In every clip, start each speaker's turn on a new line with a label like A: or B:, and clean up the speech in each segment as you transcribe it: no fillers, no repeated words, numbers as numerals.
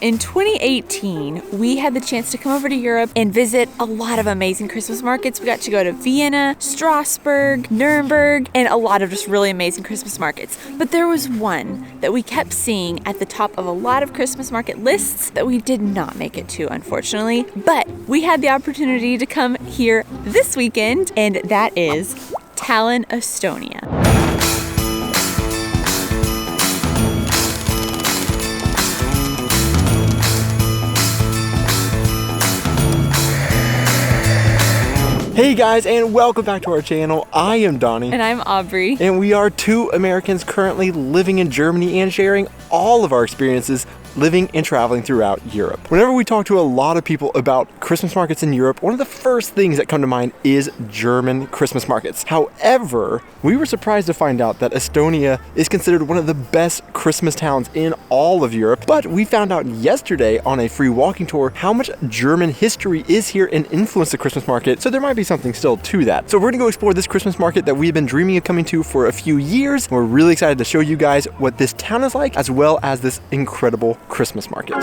A: In 2018, we had the chance to come over to Europe and visit a lot of amazing Christmas markets. We got to go to Vienna, Strasbourg, Nuremberg, and a lot of just really amazing Christmas markets. But there was one that we kept seeing at the top of a lot of Christmas market lists that we did not make it to, unfortunately. But we had the opportunity to come here this weekend, and that is Tallinn, Estonia.
B: Hey guys, and welcome back to our channel. I am Donnie.
A: And I'm Aubrey.
B: And we are two Americans currently living in Germany and sharing all of our experiences living and traveling throughout Europe. Whenever we talk to a lot of people about Christmas markets in Europe, one of the first things that come to mind is German Christmas markets. However, we were surprised to find out that Estonia is considered one of the best Christmas towns in all of Europe. But we found out yesterday on a free walking tour how much German history is here and influenced the Christmas market, so there might be something still to that. So we're gonna go explore this Christmas market that we've been dreaming of coming to for a few years. And we're really excited to show you guys what this town is like, as well as this incredible Christmas market.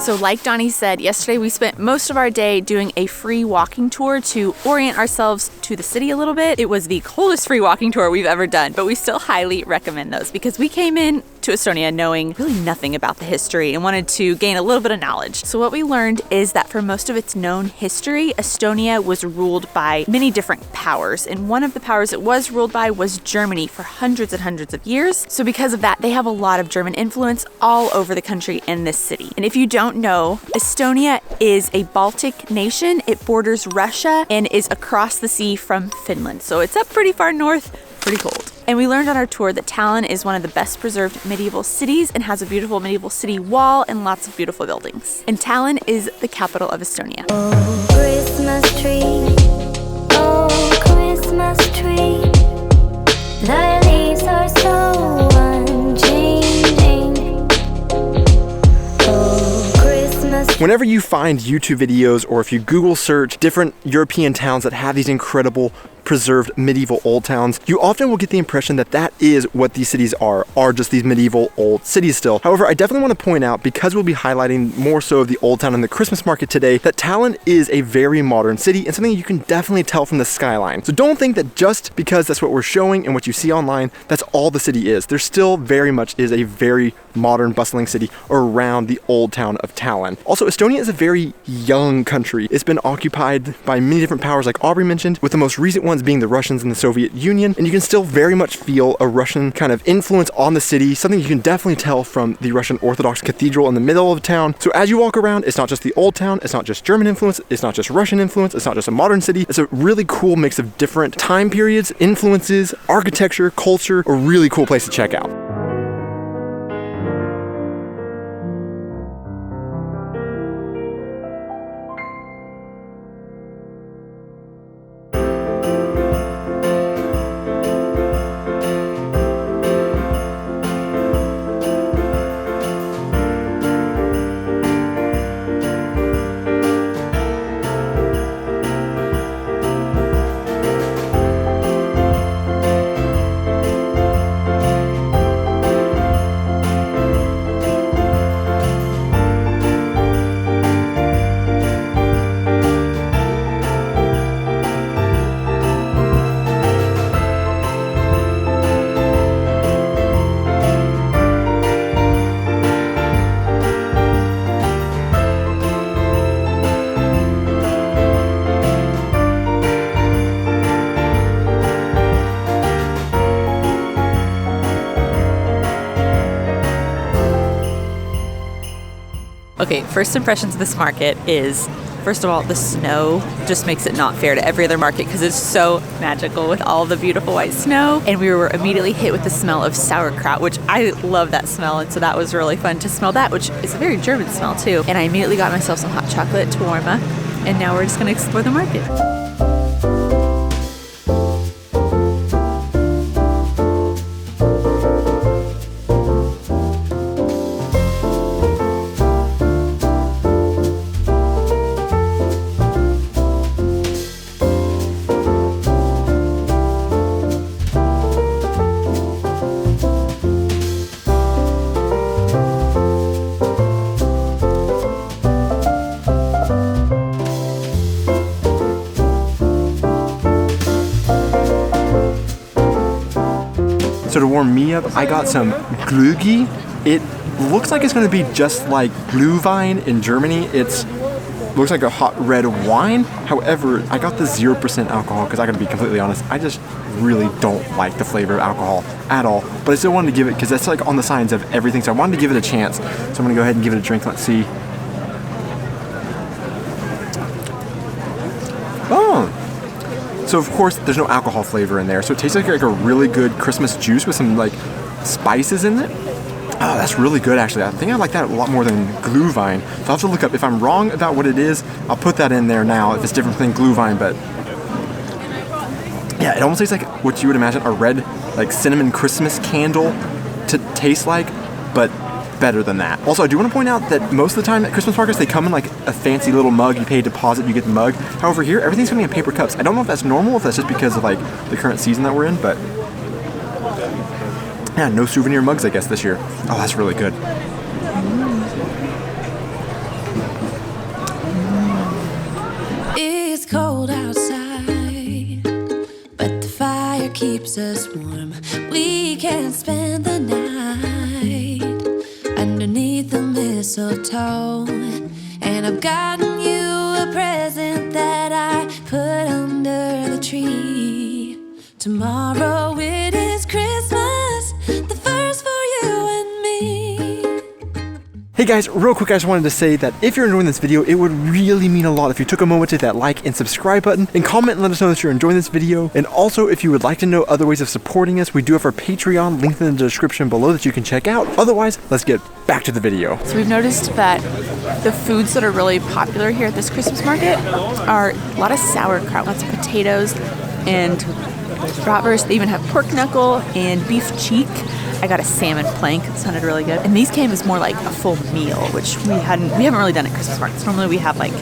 A: So like Donnie said, yesterday we spent most of our day doing a free walking tour to orient ourselves to the city a little bit. It was the coldest free walking tour we've ever done, but we still highly recommend those because we came in to Estonia knowing really nothing about the history and wanted to gain a little bit of knowledge. So what we learned is that for most of its known history, Estonia was ruled by many different powers, and one of the powers it was ruled by was Germany for hundreds and hundreds of years. So because of that, they have a lot of German influence all over the country and this city. And if you don't know, Estonia is a Baltic nation. It borders Russia and is across the sea from Finland. So it's up pretty far north, pretty cold. And we learned on our tour that Tallinn is one of the best preserved medieval cities and has a beautiful medieval city wall and lots of beautiful buildings. And Tallinn is the capital of Estonia.
C: Oh, Christmas tree, oh, Christmas tree, thy leaves are so unchanging. Oh, Christmas.
B: Whenever you find YouTube videos or if you Google search different European towns that have these incredible preserved medieval old towns, you often will get the impression that that is what these cities are just these medieval old cities still. However, I definitely want to point out, because we'll be highlighting more so of the old town and the Christmas market today, that Tallinn is a very modern city and something you can definitely tell from the skyline. So don't think that just because that's what we're showing and what you see online, that's all the city is. There still very much is a very modern, bustling city around the old town of Tallinn. Also, Estonia is a very young country. It's been occupied by many different powers, like Aubrey mentioned, with the most recent ones being the Russians and the Soviet Union, and you can still very much feel a Russian kind of influence on the city, something you can definitely tell from the Russian Orthodox cathedral in the middle of town. So as you walk around, it's not just the old town, it's not just German influence, it's not just Russian influence, it's not just a modern city, it's a really cool mix of different time periods, influences, architecture, culture, a really cool place to check out.
A: Okay, first impressions of this market is, first of all, the snow just makes it not fair to every other market because it's so magical with all the beautiful white snow. And we were immediately hit with the smell of sauerkraut, which I love that smell. And so that was really fun to smell that, which is a very German smell too. And I immediately got myself some hot chocolate to warm up. And now we're just gonna explore the market.
B: So to warm me up, I got some Glögi. It looks like it's going to be just like Glühwein in Germany. It looks like a hot red wine. However, I got the 0% alcohol because I gotta be completely honest, I just really don't like the flavor of alcohol at all. But I still wanted to give it because that's like on the signs of everything. So I wanted to give it a chance. So I'm gonna go ahead and give it a drink. Let's see. Oh. So of course there's no alcohol flavor in there. So it tastes like a really good Christmas juice with some like spices in it. Oh, that's really good actually. I think I like that a lot more than Glühwein. So I'll have to look up. If I'm wrong about what it is, I'll put that in there now if it's different than Glühwein, but yeah, it almost tastes like what you would imagine a red like cinnamon Christmas candle to taste like, but better than that. Also, I do want to point out that most of the time at Christmas markets, they come in like a fancy little mug. You pay a deposit, you get the mug. However, here, everything's coming in paper cups. I don't know if that's normal, if that's just because of like the current season that we're in, but yeah, no souvenir mugs, I guess, this year. Oh, that's really good.
D: It's cold outside, but the fire keeps us warm. We can spend the night underneath the mistletoe. And I've gotten you a present that I put under the tree. Tomorrow it is Christmas, the first for you and me.
B: Hey guys, real quick, I just wanted to say that if you're enjoying this video, it would really mean a lot if you took a moment to hit that like and subscribe button and comment and let us know that you're enjoying this video. And also, if you would like to know other ways of supporting us, we do have our Patreon linked in the description below that you can check out. Otherwise, let's get back to the video.
A: So we've noticed that the foods that are really popular here at this Christmas market are a lot of sauerkraut, lots of potatoes, and bratwurst. They even have pork knuckle and beef cheek. I got a salmon plank. It sounded really good. And these came as more like a full meal, which we haven't really done at Christmas markets. Normally we have like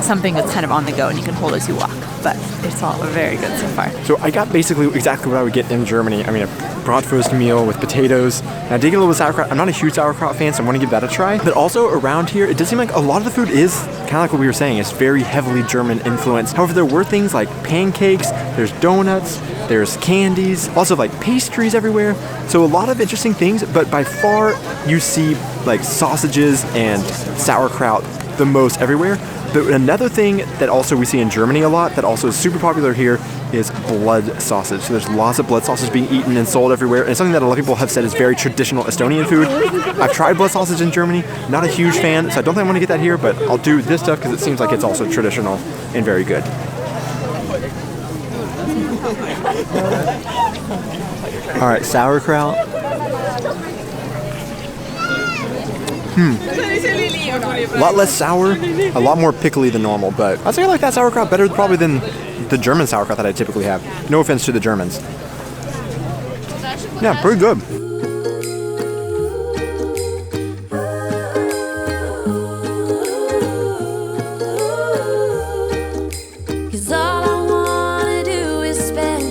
A: something that's kind of on the go and you can hold as you walk. But it's all very good so far.
B: So I got basically exactly what I would get in Germany. I mean, a bratwurst meal with potatoes. And I did get a little bit of sauerkraut. I'm not a huge sauerkraut fan, so I want to give that a try. But also around here, it does seem like a lot of the food is kind of like what we were saying. It's very heavily German influenced. However, there were things like pancakes, there's donuts, there's candies, also like pastries everywhere. So a lot of interesting things, but by far you see like sausages and sauerkraut the most everywhere. But another thing that also we see in Germany a lot that also is super popular here is blood sausage. So there's lots of blood sausage being eaten and sold everywhere. And it's something that a lot of people have said is very traditional Estonian food. I've tried blood sausage in Germany, not a huge fan, so I don't think I'm gonna get that here, but I'll do this stuff because it seems like it's also traditional and very good. All right, sauerkraut. A lot less sour, a lot more pickly than normal, but I'd say I like that sauerkraut better probably than the German sauerkraut that I typically have. No offense to the Germans. Yeah, pretty good.
D: Cause all I wanna do is spend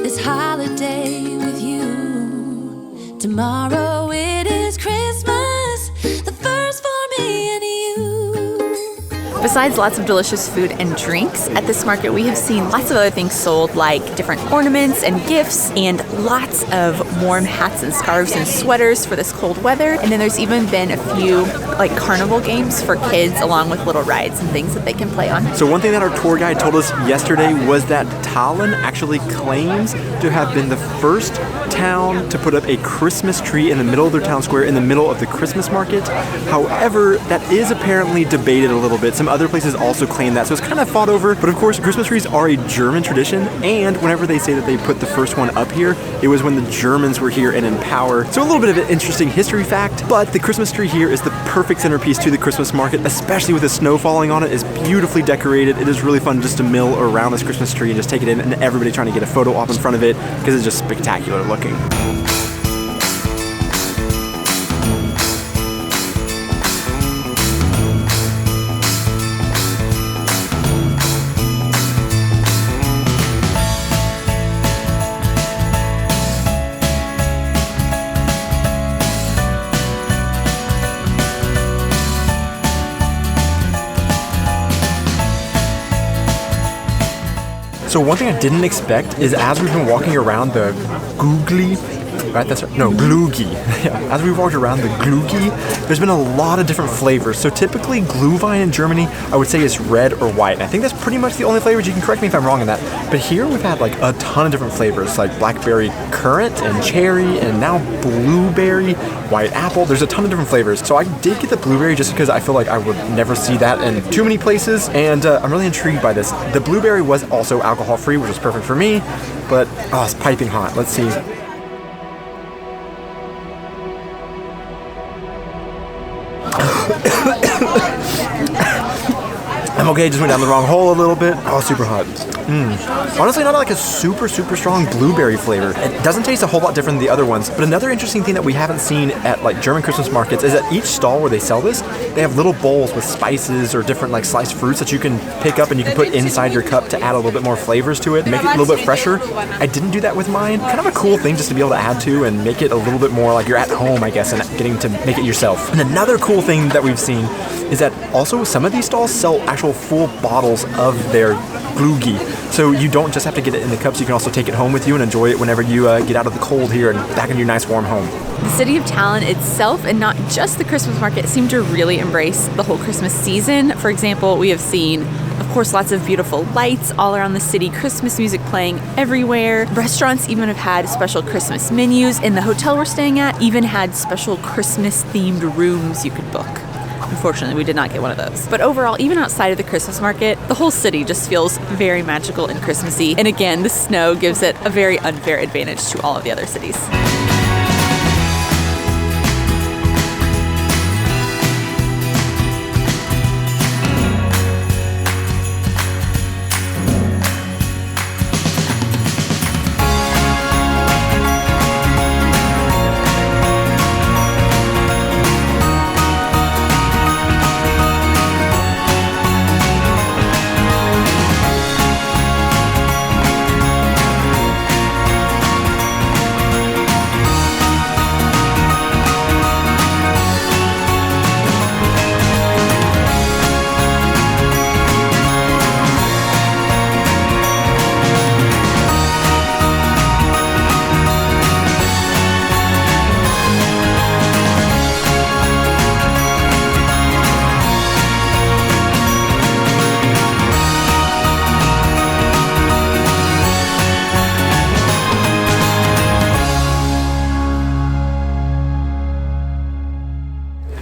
D: this holiday with you. Tomorrow it is Christmas, the first for me and you.
A: Besides lots of delicious food and drinks, at this market we have seen lots of other things sold, like different ornaments and gifts, and lots of warm hats and scarves and sweaters for this cold weather. And then there's even been a few like carnival games for kids, along with little rides and things that they can play on.
B: So one thing that our tour guide told us yesterday was that Tallinn actually claims to have been the first town to put up a Christmas tree in the middle of their town square, in the middle of the Christmas market. However, that is apparently debated a little bit. Some other places also claim that, so it's kind of fought over. But of course, Christmas trees are a German tradition, and whenever they say that they put the first one up here, it was when the Germans were here and in power. So a little bit of an interesting history fact, but the Christmas tree here is the perfect centerpiece to the Christmas market, especially with the snow falling on it. It's beautifully decorated. It is really fun just to mill around this Christmas tree and just take it in, and everybody trying to get a photo op in front of it because it's just spectacular looking. So one thing I didn't expect is as we've been walking around the Glögi, right? That's right. No, Glögi. Yeah. As we walked around the Glögi, there's been a lot of different flavors. So typically Glühwein in Germany, I would say is red or white. And I think that's pretty much the only flavors. You can correct me if I'm wrong on that. But here we've had like a ton of different flavors, like blackberry currant and cherry, and now blueberry, white apple. There's a ton of different flavors. So I did get the blueberry just because I feel like I would never see that in too many places. And I'm really intrigued by this. The blueberry was also alcohol-free, which was perfect for me. But it's piping hot. Let's see. I'm okay, just went down the wrong hole a little bit. Oh, super hot. Honestly, not like a super strong blueberry flavor. It doesn't taste a whole lot different than the other ones. But another interesting thing that we haven't seen at like German Christmas markets is at each stall where they sell this, they have little bowls with spices or different like sliced fruits that you can pick up and you can put inside your cup to add a little bit more flavors to it, make it a little bit fresher. I didn't do that with mine. Kind of a cool thing just to be able to add to and make it a little bit more like you're at home, I guess, and getting to make it yourself. And another cool thing that we've seen is that also some of these stalls sell actual full bottles of their Glögi. So you don't just have to get it in the cups, you can also take it home with you and enjoy it whenever you get out of the cold here and back in your nice warm home.
A: The city of Tallinn itself, and not just the Christmas market, seem to really embrace the whole Christmas season. For example, we have seen, of course, lots of beautiful lights all around the city, Christmas music playing everywhere. Restaurants even have had special Christmas menus, and the hotel we're staying at even had special Christmas-themed rooms you could book. Unfortunately, we did not get one of those. But overall, even outside of the Christmas market, the whole city just feels very magical and Christmassy. And again, the snow gives it a very unfair advantage to all of the other cities.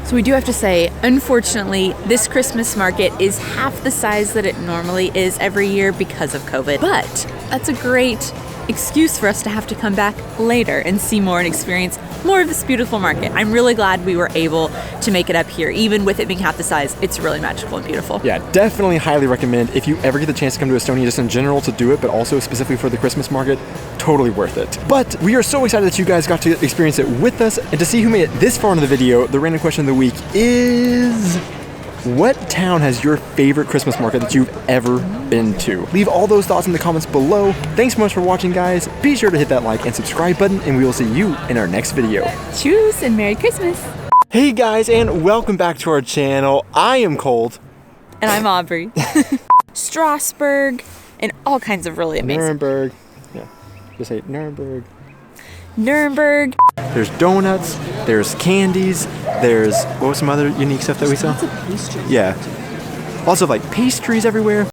A: So we do have to say, unfortunately, this Christmas market is half the size that it normally is every year because of COVID. But that's a great excuse for us to have to come back later and see more and experience more of this beautiful market. I'm really glad we were able to make it up here. Even with it being half the size, it's really magical and beautiful.
B: Yeah, definitely highly recommend if you ever get the chance to come to Estonia just in general to do it, but also specifically for the Christmas market, totally worth it. But we are so excited that you guys got to experience it with us, and to see who made it this far into the video, the random question of the week is, what town has your favorite Christmas market that you've ever been to? Leave all those thoughts in the comments below. Thanks so much for watching, guys. Be sure to hit that like and subscribe button, and we will see you in our next video.
A: Cheers and Merry Christmas.
B: Hey guys, and welcome back to our channel. I am Cold.
A: And I'm Aubrey. Strasbourg and all kinds of really amazing.
B: Nuremberg. Yeah, just say Nuremberg.
A: Nuremberg.
B: There's donuts, there's candies, there's, what was some other unique stuff that we saw?
E: Lots of pastries.
B: Yeah. Also like pastries everywhere.